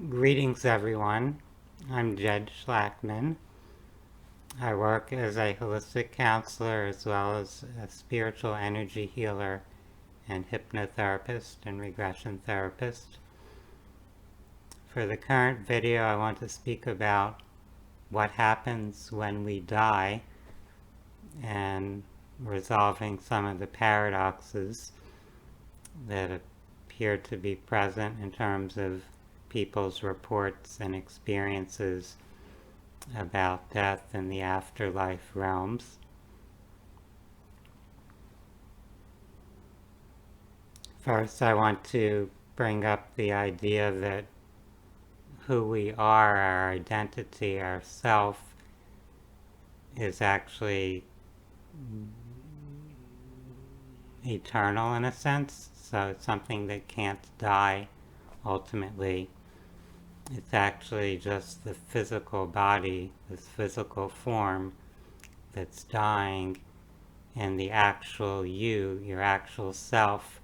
Greetings, everyone. I'm Jed Schlackman. I work as a holistic counselor as well as a spiritual energy healer and hypnotherapist and regression therapist. For the current video, I want to speak about what happens when we die and resolving some of the paradoxes that appear to be present in terms of people's reports and experiences about death and the afterlife realms. First, I want to bring up the idea that who we are, our identity, our self, is actually eternal in a sense. So it's something that can't die ultimately. It's actually just the physical body, this physical form that's dying, and the actual you, your actual self,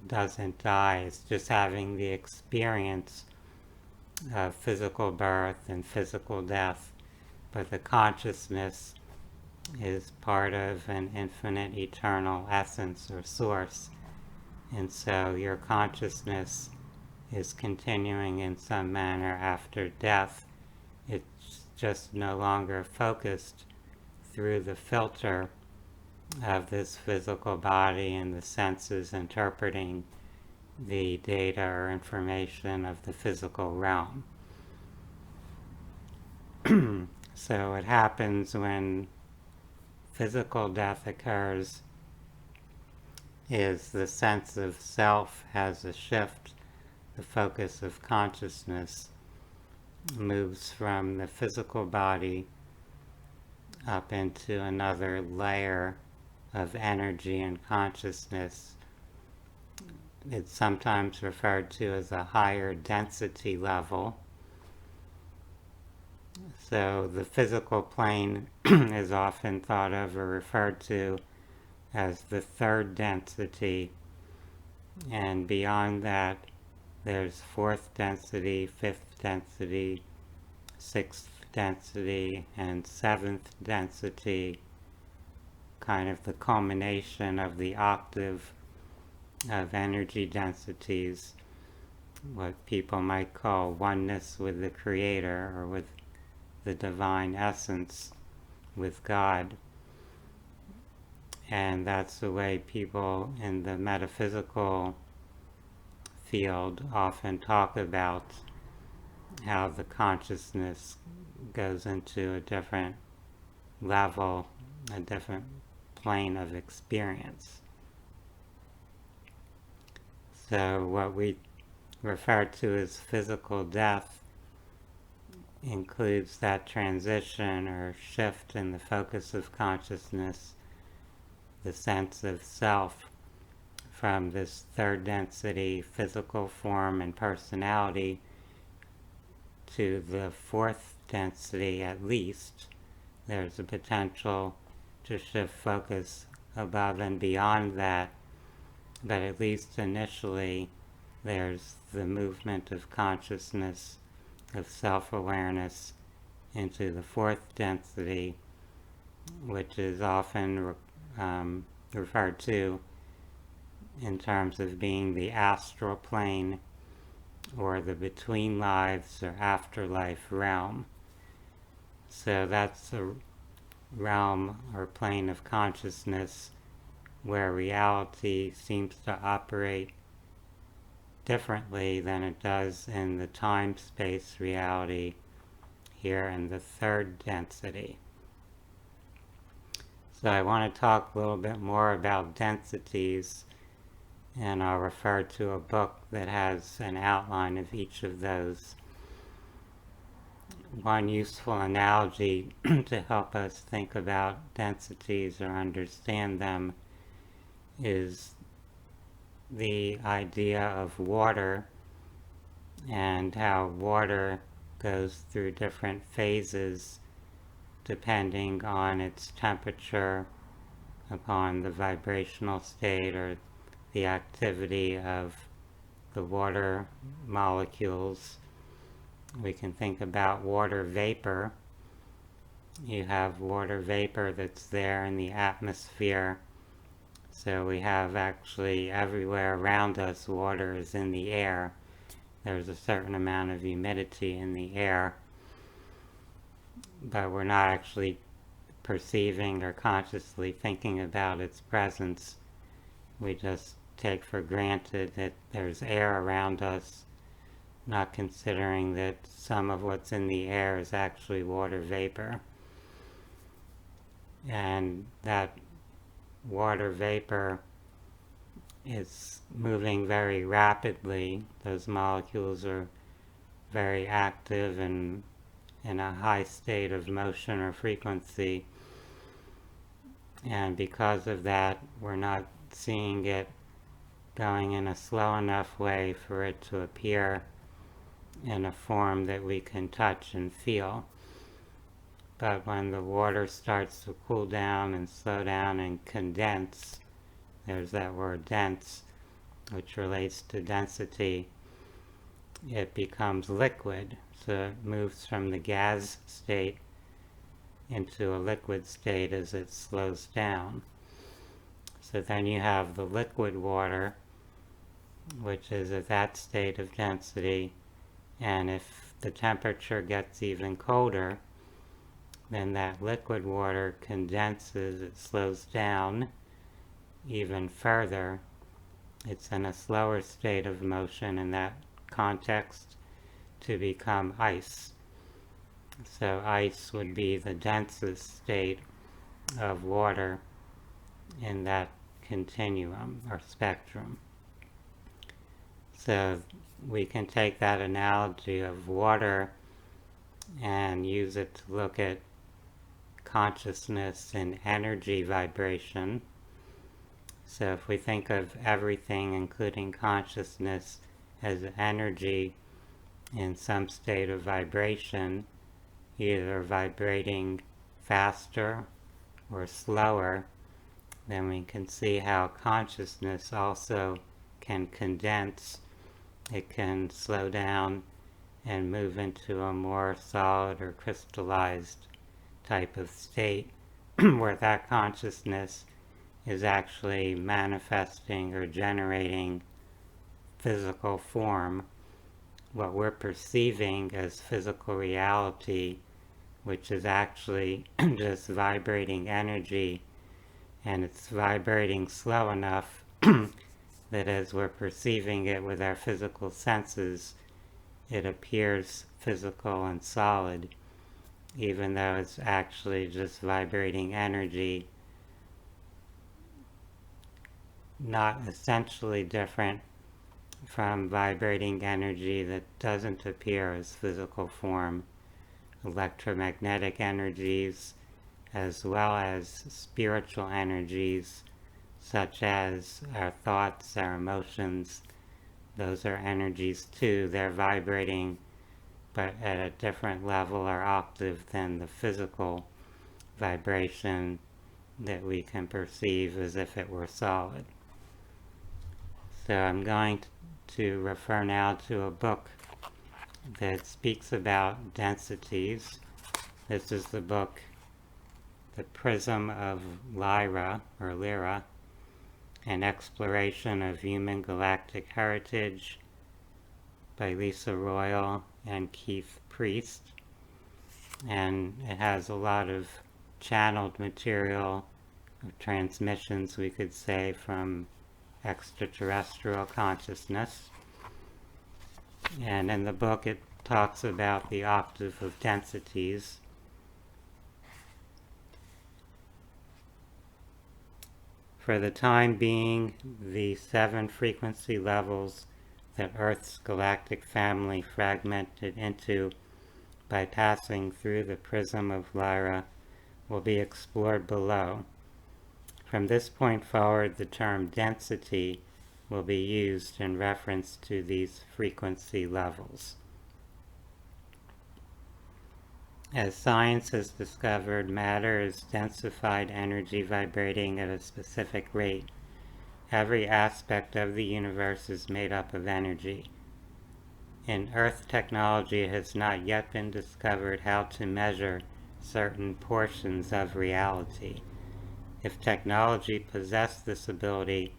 doesn't die. It's just having the experience of physical birth and physical death, but the consciousness is part of an infinite eternal essence or source, and so your consciousness is continuing in some manner after death. It's just no longer focused through the filter of this physical body and the senses interpreting the data or information of the physical realm. So what happens when physical death occurs is the sense of self has a shift. The focus of consciousness moves from the physical body up into another layer of energy and consciousness. It's sometimes referred to as a higher density level. So the physical plane is often thought of or referred to as the third density, and beyond that there's fourth density, fifth density, sixth density, and seventh density, kind of the culmination of the octave of energy densities, what people might call oneness with the Creator or with the divine essence, with God. And that's the way people in the metaphysical field often talk about how the consciousness goes into a different level, a different plane of experience. So what we refer to as physical death includes that transition or shift in the focus of consciousness, the sense of self, from this third density physical form and personality to the fourth density at least. There's a potential to shift focus above and beyond that, but at least initially there's the movement of consciousness, of self-awareness into the fourth density, which is often referred to in terms of being the astral plane or the between lives or afterlife realm. So that's a realm or plane of consciousness where reality seems to operate differently than it does in the time-space reality here in the third density. So I want to talk a little bit more about densities, and I'll refer to a book that has an outline of each of those. One useful analogy to help us think about densities or understand them is the idea of water and how water goes through different phases depending on its temperature, upon the vibrational state or the activity of the water molecules. We can think about water vapor. You have water vapor that's there in the atmosphere. So we have actually everywhere around us water is in the air. There's a certain amount of humidity in the air, but we're not actually perceiving or consciously thinking about its presence. We just take for granted that there's air around us, not considering that some of what's in the air is actually water vapor. And that water vapor is moving very rapidly. Those molecules are very active and in a high state of motion or frequency. And because of that, we're not seeing it going in a slow enough way for it to appear in a form that we can touch and feel. But when the water starts to cool down and slow down and condense, there's that word dense, which relates to density, it becomes liquid. So it moves from the gas state into a liquid state as it slows down. So then you have the liquid water, which is at that state of density, and if the temperature gets even colder, then that liquid water condenses, it slows down even further. It's in a slower state of motion in that context to become ice. So ice would be the densest state of water in that continuum or spectrum. So we can take that analogy of water and use it to look at consciousness and energy vibration. So if we think of everything, including consciousness, as energy in some state of vibration, either vibrating faster or slower, then we can see how consciousness also can condense. It can slow down and move into a more solid or crystallized type of state where that consciousness is actually manifesting or generating physical form, what we're perceiving as physical reality, which is actually just vibrating energy, and it's vibrating slow enough that as we're perceiving it with our physical senses, it appears physical and solid, even though it's actually just vibrating energy, not essentially different from vibrating energy that doesn't appear as physical form, electromagnetic energies, as well as spiritual energies, such as our thoughts, our emotions. Those are energies too. They're vibrating, but at a different level or octave than the physical vibration that we can perceive as if it were solid. So I'm going to refer now to a book that speaks about densities. This is the book, The Prism of Lyra, or Lyra, An Exploration of Human Galactic Heritage by Lisa Royal and Keith Priest. And it has a lot of channeled material, transmissions, we could say, from extraterrestrial consciousness. And in the book it talks about the octave of densities. For the time being, the 7 frequency levels that Earth's galactic family fragmented into by passing through the prism of Lyra will be explored below. From this point forward, the term density will be used in reference to these frequency levels. As science has discovered, matter is densified energy vibrating at a specific rate, Every aspect of the universe is made up of energy. In Earth technology, it has not yet been discovered how to measure certain portions of reality. If technology possessed this ability,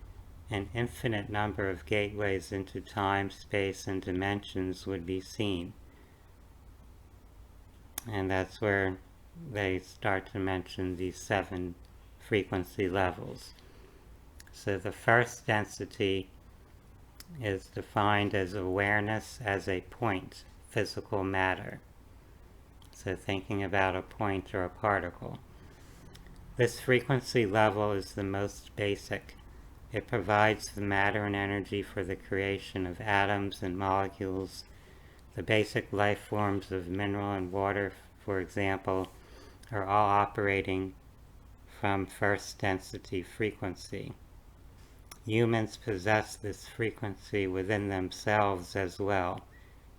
an infinite number of gateways into time, space, and dimensions would be seen. And that's where they start to mention these 7 frequency levels. So the first density is defined as awareness as a point, physical matter. So thinking about a point or a particle. This frequency level is the most basic. It provides the matter and energy for the creation of atoms and molecules. The basic life forms of mineral and water, for example, are all operating from first density frequency. Humans possess this frequency within themselves as well.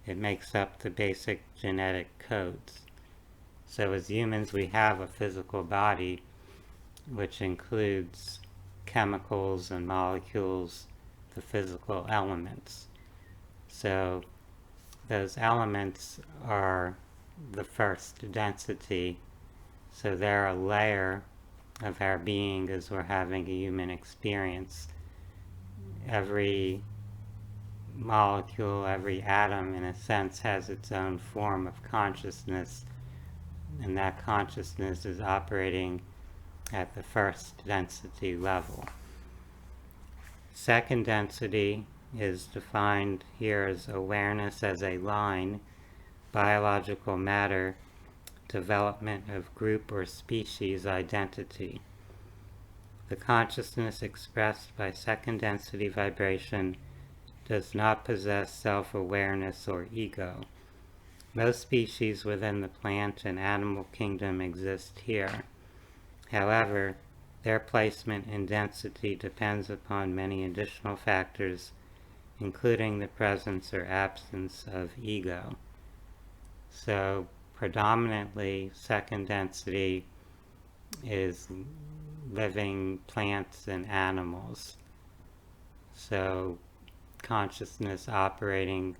It makes up the basic genetic codes. So as humans, we have a physical body, which includes chemicals and molecules, the physical elements. So those elements are the first density. So they're a layer of our being as we're having a human experience. Every molecule, every atom, in a sense, has its own form of consciousness, and that consciousness is operating at the first density level. Second density is defined here as awareness as a line, biological matter, development of group or species identity. The consciousness expressed by second density vibration does not possess self-awareness or ego. Most species within the plant and animal kingdom exist here. However, their placement in density depends upon many additional factors, including the presence or absence of ego. So, predominantly, second density is living plants and animals. So, consciousness operating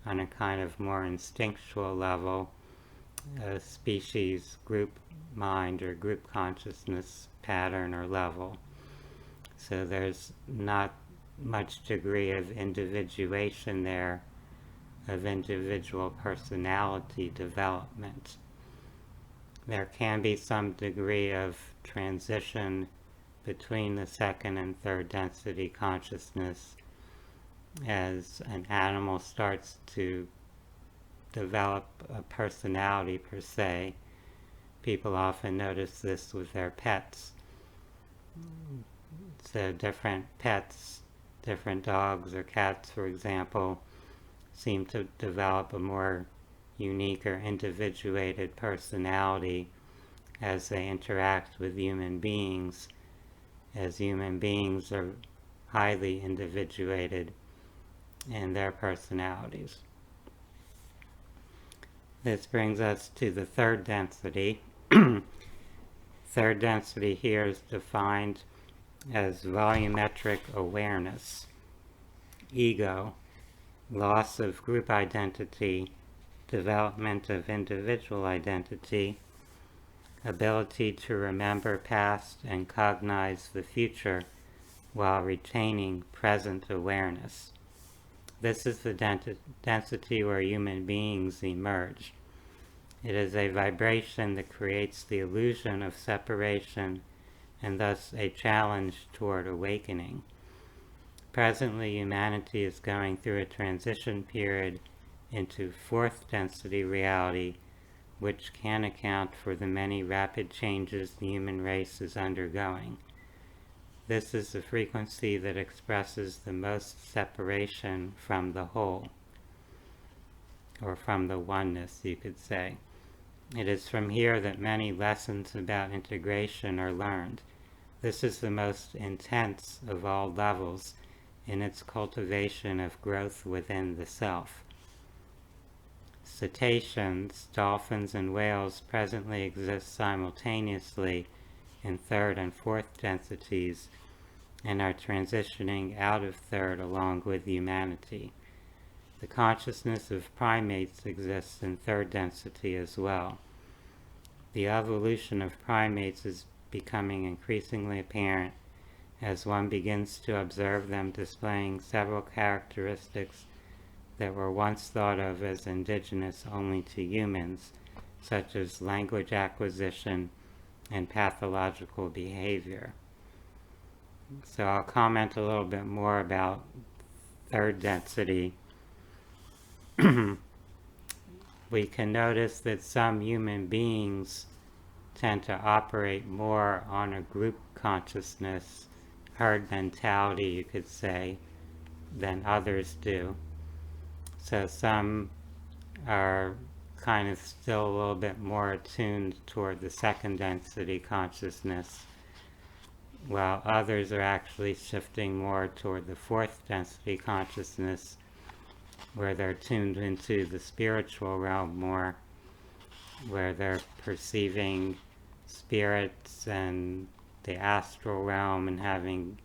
on a kind of more instinctual level, a species group mind or group consciousness pattern or level. So there's not much degree of individuation there, of individual personality development. There can be some degree of transition between the second and third density consciousness as an animal starts to develop a personality per se. People often notice this with their pets. So different pets, different dogs or cats, for example, seem to develop a more unique or individuated personality as they interact with human beings, as human beings are highly individuated in their personalities. This brings us to the third density. Third density here is defined as volumetric awareness, ego, loss of group identity, development of individual identity, ability to remember past and cognize the future while retaining present awareness. This is the density where human beings emerge. It is a vibration that creates the illusion of separation and thus a challenge toward awakening. Presently, humanity is going through a transition period into fourth density reality, which can account for the many rapid changes the human race is undergoing. This is the frequency that expresses the most separation from the whole, or from the oneness, you could say. It is from here that many lessons about integration are learned. This is the most intense of all levels in its cultivation of growth within the self. Cetaceans, dolphins, and whales presently exist simultaneously in third and fourth densities, and are transitioning out of third along with humanity. The consciousness of primates exists in third density as well. The evolution of primates is becoming increasingly apparent as one begins to observe them displaying several characteristics that were once thought of as indigenous only to humans, such as language acquisition and pathological behavior. So I'll comment a little bit more about third density. We can notice that some human beings tend to operate more on a group consciousness, herd mentality, you could say, than others do. So some are kind of still a little bit more attuned toward the second density consciousness, while others are actually shifting more toward the fourth density consciousness, where they're tuned into the spiritual realm more, where they're perceiving spirits and the astral realm and having,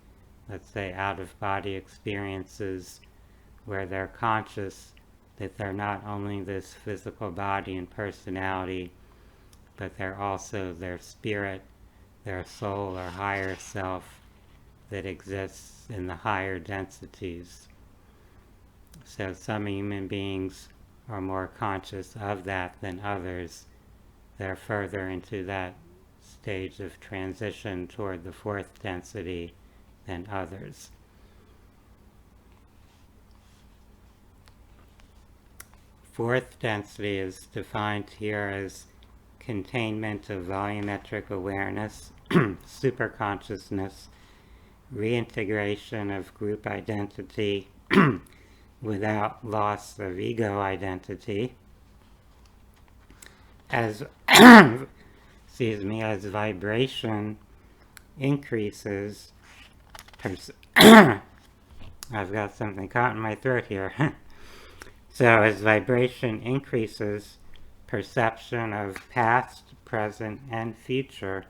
let's say, out-of-body experiences, where they're conscious that they're not only this physical body and personality, but they're also their spirit, their soul or higher self that exists in the higher densities. So some human beings are more conscious of that than others. They're further into that stage of transition toward the fourth density than others. Fourth density is defined here as containment of volumetric awareness, superconsciousness, reintegration of group identity without loss of ego identity. As as vibration increases, I've got something caught in my throat here. So as vibration increases, perception of past, present, and future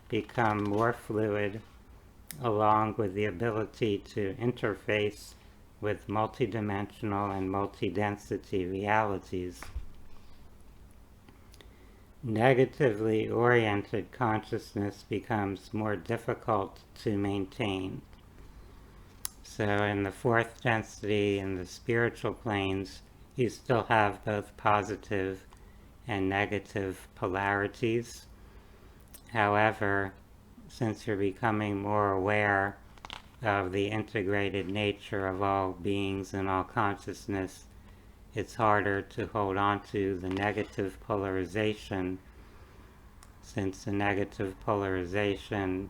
become more fluid, along with the ability to interface with multidimensional and multidensity realities. Negatively oriented consciousness becomes more difficult to maintain. So in the fourth density, in the spiritual planes, you still have both positive and negative polarities. However, since you're becoming more aware of the integrated nature of all beings and all consciousness, it's harder to hold on to the negative polarization, since the negative polarization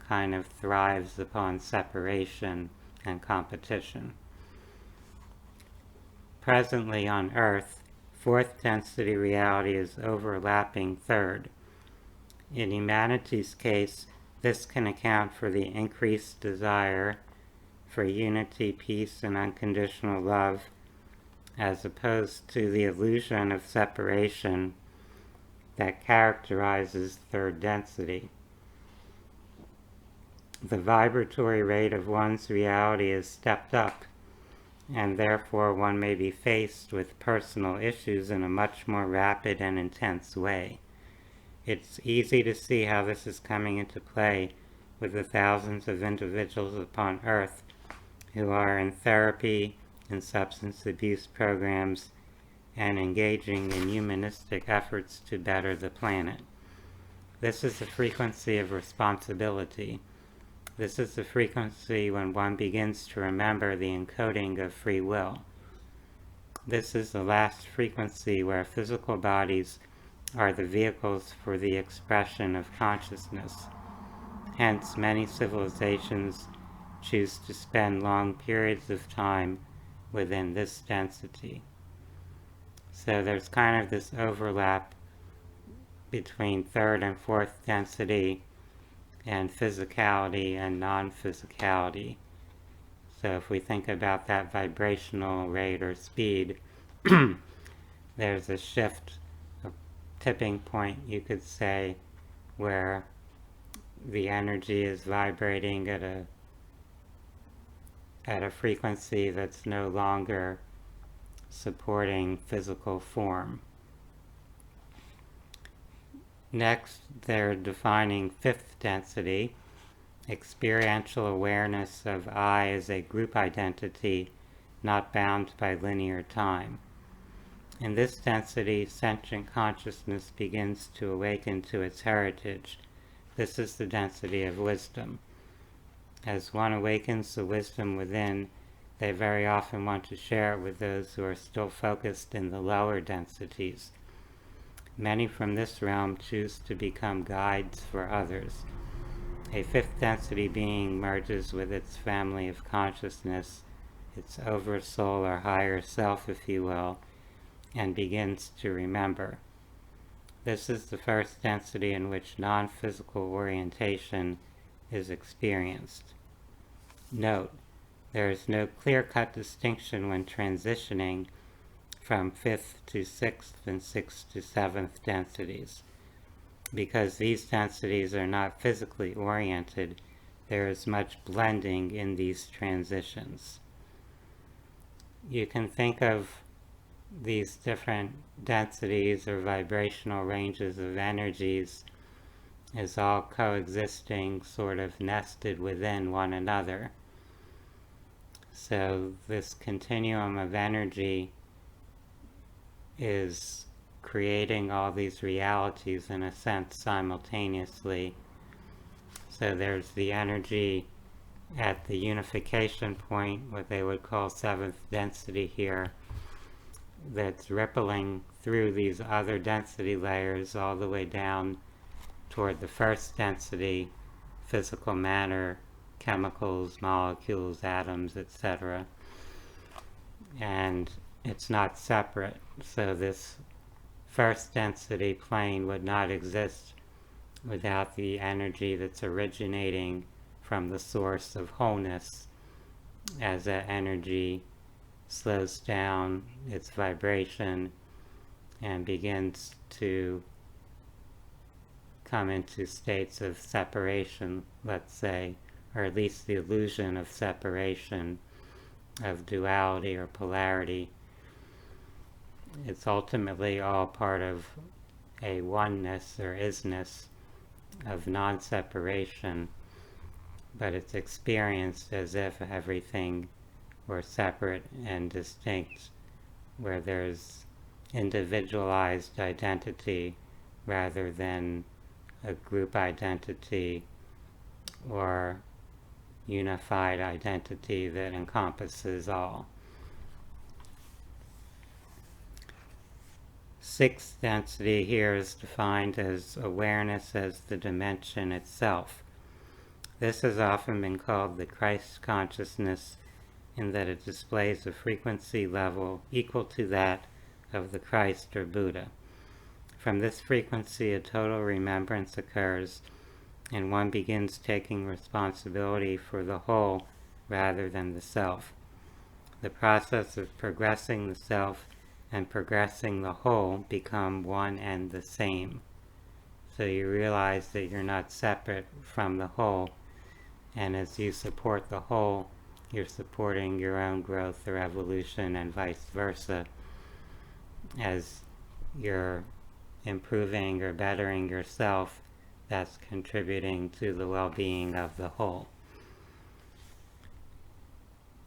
kind of thrives upon separation and competition. Presently on Earth, fourth density reality is overlapping third. In humanity's case, this can account for the increased desire for unity, peace, and unconditional love, as opposed to the illusion of separation that characterizes third density. The vibratory rate of one's reality is stepped up, and therefore one may be faced with personal issues in a much more rapid and intense way. It's easy to see how this is coming into play with the thousands of individuals upon Earth who are in therapy and substance abuse programs and engaging in humanistic efforts to better the planet. This is the frequency of responsibility. This is the frequency when one begins to remember the encoding of free will. This is the last frequency where physical bodies are the vehicles for the expression of consciousness. Hence, many civilizations choose to spend long periods of time within this density. So there's kind of this overlap between third and fourth density and physicality and non-physicality. So if we think about that vibrational rate or speed, there's a shift, a tipping point, you could say, where the energy is vibrating at a frequency that's no longer supporting physical form. Next, they're defining fifth density, experiential awareness of I as a group identity not bound by linear time. In this density, sentient consciousness begins to awaken to its heritage. This is the density of wisdom. As one awakens the wisdom within, they very often want to share it with those who are still focused in the lower densities. Many from this realm choose to become guides for others. A fifth density being merges with its family of consciousness, its oversoul or higher self, if you will, and begins to remember. This is the first density in which non-physical orientation is experienced. Note, there is no clear-cut distinction when transitioning from 5th to 6th and 6th to 7th densities. Because these densities are not physically oriented, there is much blending in these transitions. You can think of these different densities or vibrational ranges of energies as all coexisting, sort of nested within one another. So this continuum of energy is creating all these realities in a sense simultaneously. So there's the energy at the unification point, what they would call 7th density here, that's rippling through these other density layers all the way down toward the first density, physical matter, chemicals, molecules, atoms, etc. And it's not separate, so this first density plane would not exist without the energy that's originating from the source of wholeness. As that energy slows down its vibration and begins to come into states of separation, let's say, or at least the illusion of separation, of duality or polarity. It's ultimately all part of a oneness or isness of non-separation, but it's experienced as if everything were separate and distinct, where there's individualized identity rather than a group identity or unified identity that encompasses all. Sixth density here is defined as awareness as the dimension itself. This has often been called the Christ consciousness, in that it displays a frequency level equal to that of the Christ or Buddha. From this frequency, a total remembrance occurs, and one begins taking responsibility for the whole rather than the self. The process of progressing the self and progressing the whole become one and the same. So you realize that you're not separate from the whole, and as you support the whole, you're supporting your own growth or evolution, and vice versa. As you're improving or bettering yourself, that's contributing to the well-being of the whole.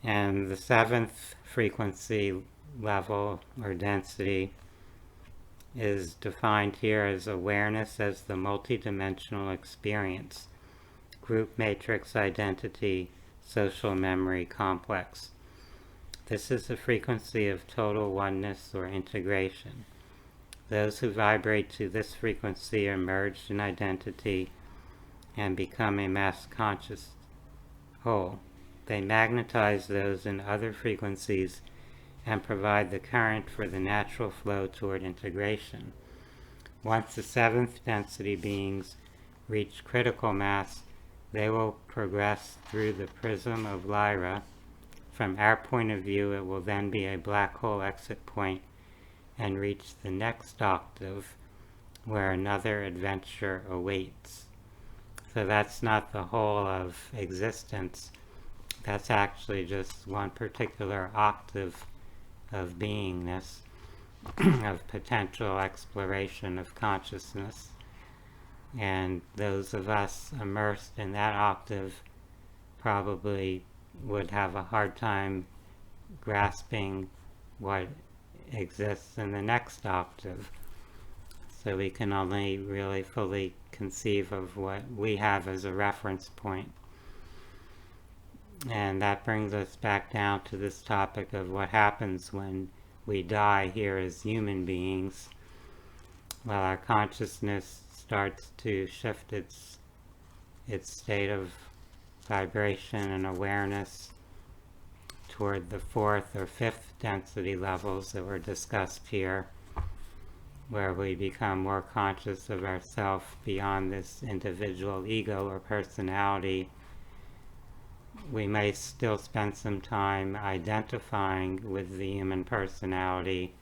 And the 7th frequency level or density is defined here as awareness as the multidimensional experience, group matrix identity, social memory complex. This is the frequency of total oneness or integration. Those who vibrate to this frequency are merged in identity and become a mass conscious whole. They magnetize those in other frequencies and provide the current for the natural flow toward integration. Once the 7th density beings reach critical mass, they will progress through the prism of Lyra. From our point of view, it will then be a black hole exit point and reach the next octave, where another adventure awaits. So that's not the whole of existence. That's actually just one particular octave of beingness, of potential exploration of consciousness. And those of us immersed in that octave probably would have a hard time grasping what exists in the next octave. So we can only really fully conceive of what we have as a reference point. And that brings us back down to this topic of what happens when we die here as human beings. Well, our consciousness starts to shift its state of vibration and awareness toward the fourth or fifth density levels that were discussed here, where we become more conscious of ourselves beyond this individual ego or personality. We may still spend some time identifying with the human personality,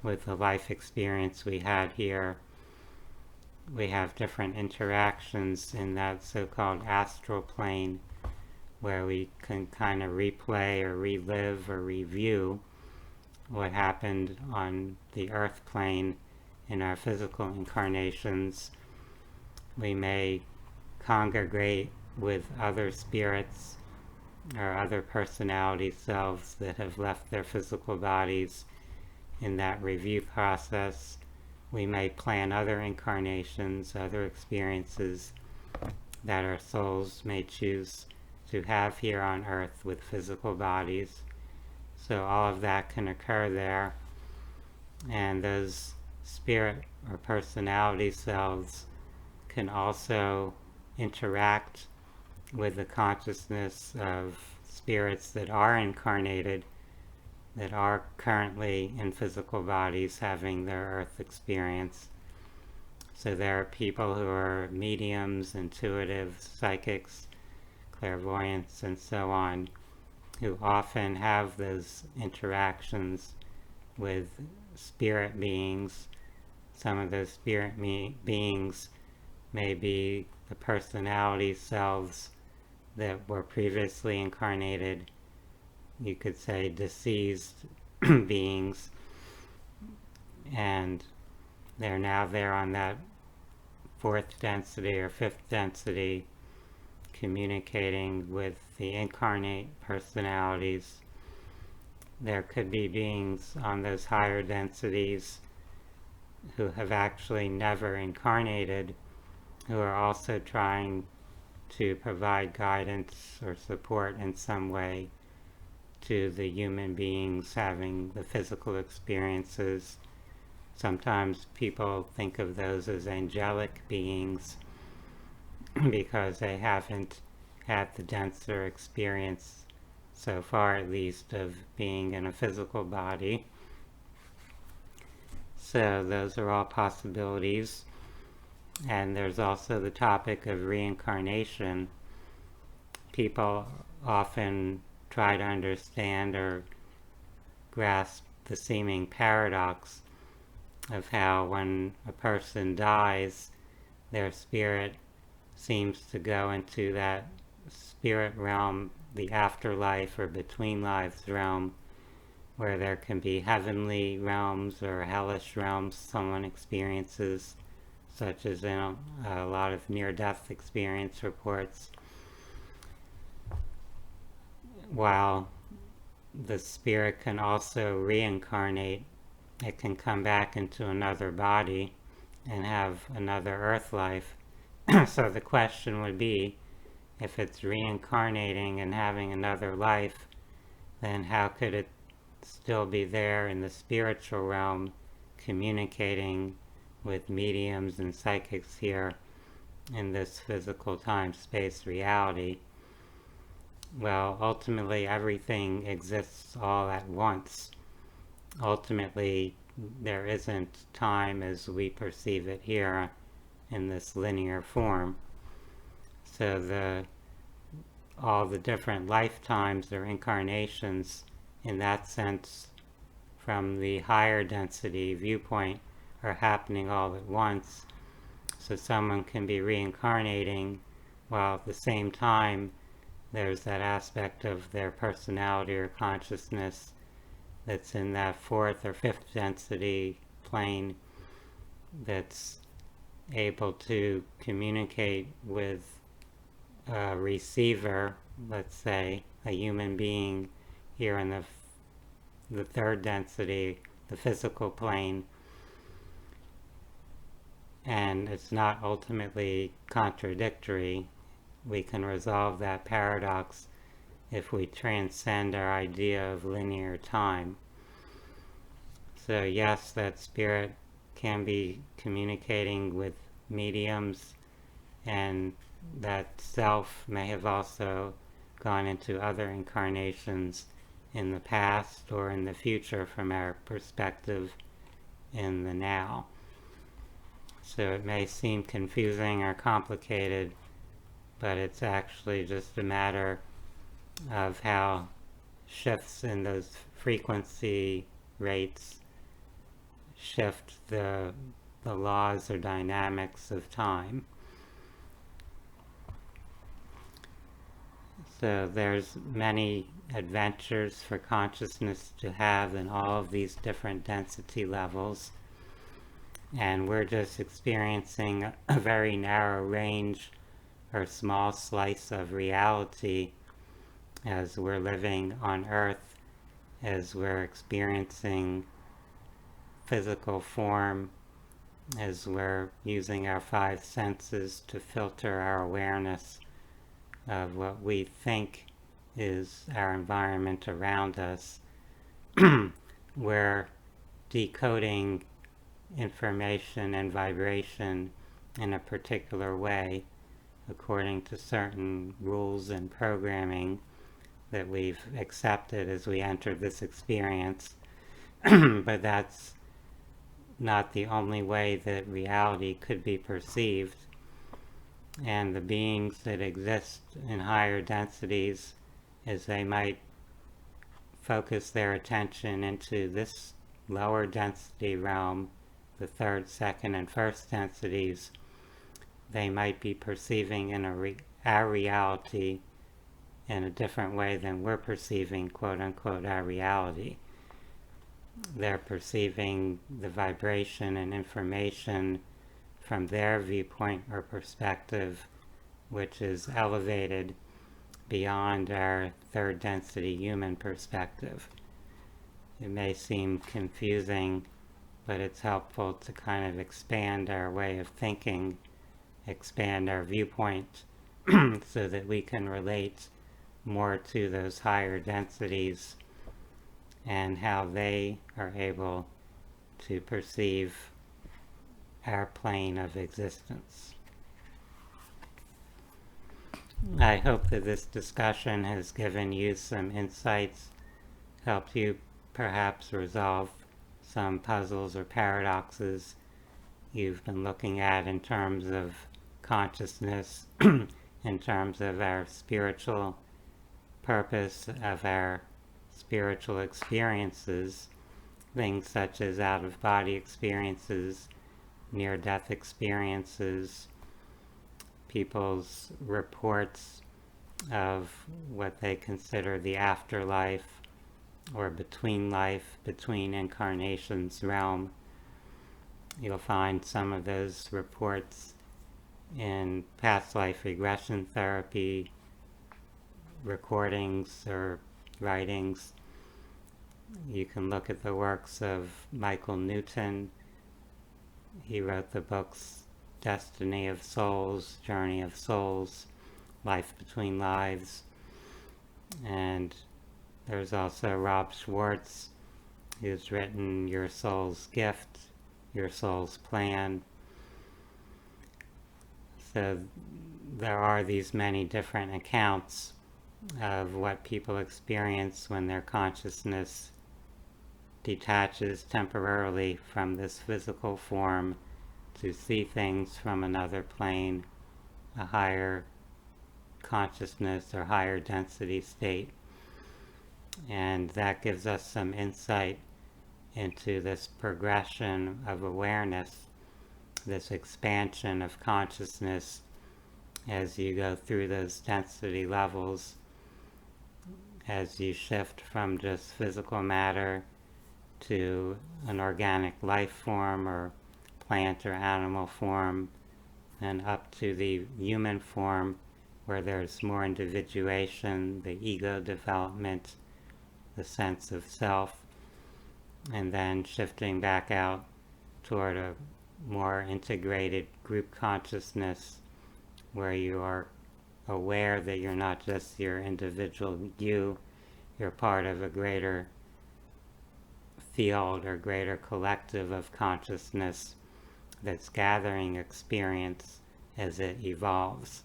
with the life experience we had here. We have different interactions in that so-called astral plane, where we can kind of replay or relive or review what happened on the earth plane in our physical incarnations. We may congregate with other spirits or other personality selves that have left their physical bodies in that review process. We may plan other incarnations, other experiences that our souls may choose to have here on earth with physical bodies. So all of that can occur there. And those spirit or personality selves can also interact with the consciousness of spirits that are incarnated, that are currently in physical bodies having their earth experience. So there are people who are mediums, intuitive, psychics, clairvoyants, and so on, who often have those interactions with spirit beings. Some of those spirit beings may be the personality selves that were previously incarnated, you could say deceased beings, and they're now there on that fourth density or fifth density, communicating with the incarnate personalities. There could be beings on those higher densities who have actually never incarnated, who are also trying to provide guidance or support in some way to the human beings having the physical experiences. Sometimes people think of those as angelic beings because they haven't had the denser experience, so far at least, of being in a physical body. So those are all possibilities. And there's also the topic of reincarnation. People often try to understand or grasp the seeming paradox of how when a person dies, their spirit seems to go into that spirit realm, the afterlife or between lives realm, where there can be heavenly realms or hellish realms someone experiences, such as in a lot of near-death experience reports, while the spirit can also reincarnate. It can come back into another body and have another earth life. So the question would be, if it's reincarnating and having another life, then how could it still be there in the spiritual realm, communicating with mediums and psychics here in this physical time-space reality? Well, ultimately everything exists all at once. Ultimately, there isn't time as we perceive it here in this linear form. So all the different lifetimes or incarnations, in that sense, from the higher density viewpoint, are happening all at once. So someone can be reincarnating while at the same time there's that aspect of their personality or consciousness that's in that fourth or fifth density plane that's able to communicate with a receiver, let's say a human being here in the third density, the physical plane, and it's not ultimately contradictory. We can resolve that paradox if we transcend our idea of linear time. So yes, that spirit can be communicating with mediums, and that self may have also gone into other incarnations in the past or in the future from our perspective in the now. So it may seem confusing or complicated, but it's actually just a matter of how shifts in those frequency rates shift the laws or dynamics of time. So there's many adventures for consciousness to have in all of these different density levels, and we're just experiencing a very narrow range or small slice of reality as we're living on Earth, as we're experiencing physical form, as we're using our five senses to filter our awareness of what we think is our environment around us. We're decoding information and vibration in a particular way according to certain rules and programming that we've accepted as we enter this experience. But that's not the only way that reality could be perceived. And the beings that exist in higher densities, as they might focus their attention into this lower density realm, the third, second, and first densities, they might be perceiving our reality in a different way than we're perceiving, quote-unquote, our reality. They're perceiving the vibration and information from their viewpoint or perspective, which is elevated beyond our third density human perspective. It may seem confusing, but it's helpful to kind of expand our way of thinking, expand our viewpoint, so that we can relate more to those higher densities and how they are able to perceive our plane of existence. I hope that this discussion has given you some insights, helped you perhaps resolve some puzzles or paradoxes you've been looking at in terms of consciousness, in terms of our spiritual purpose, of our spiritual experiences, things such as out-of-body experiences, near-death experiences, people's reports of what they consider the afterlife or between life, between incarnations realm. You'll find some of those reports in past life regression therapy recordings or writings. You can look at the works of Michael Newton. He wrote the books Destiny of Souls, Journey of Souls, Life Between Lives. And there's also Rob Schwartz, who's written Your Soul's Gift, Your Soul's Plan. So there are these many different accounts of what people experience when their consciousness detaches temporarily from this physical form to see things from another plane, a higher consciousness or higher density state. And that gives us some insight into this progression of awareness, this expansion of consciousness as you go through those density levels, as you shift from just physical matter to an organic life form or plant or animal form, and up to the human form where there's more individuation, the ego development, the sense of self, and then shifting back out toward a more integrated group consciousness where you are aware that you're not just your individual you, you're part of a greater field or greater collective of consciousness that's gathering experience as it evolves.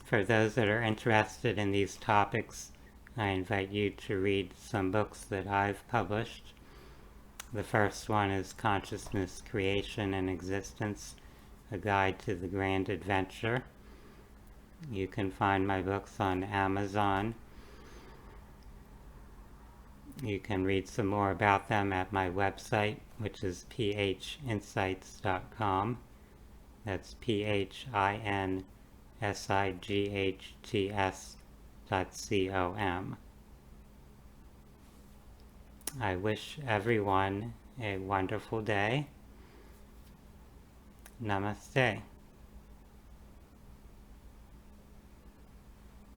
For those that are interested in these topics, I invite you to read some books that I've published. The first one is Consciousness, Creation, and Existence, A Guide to the Grand Adventure. You can find my books on Amazon. You can read some more about them at my website, which is phinsights.com. That's phinsights.com. I wish everyone a wonderful day. Namaste.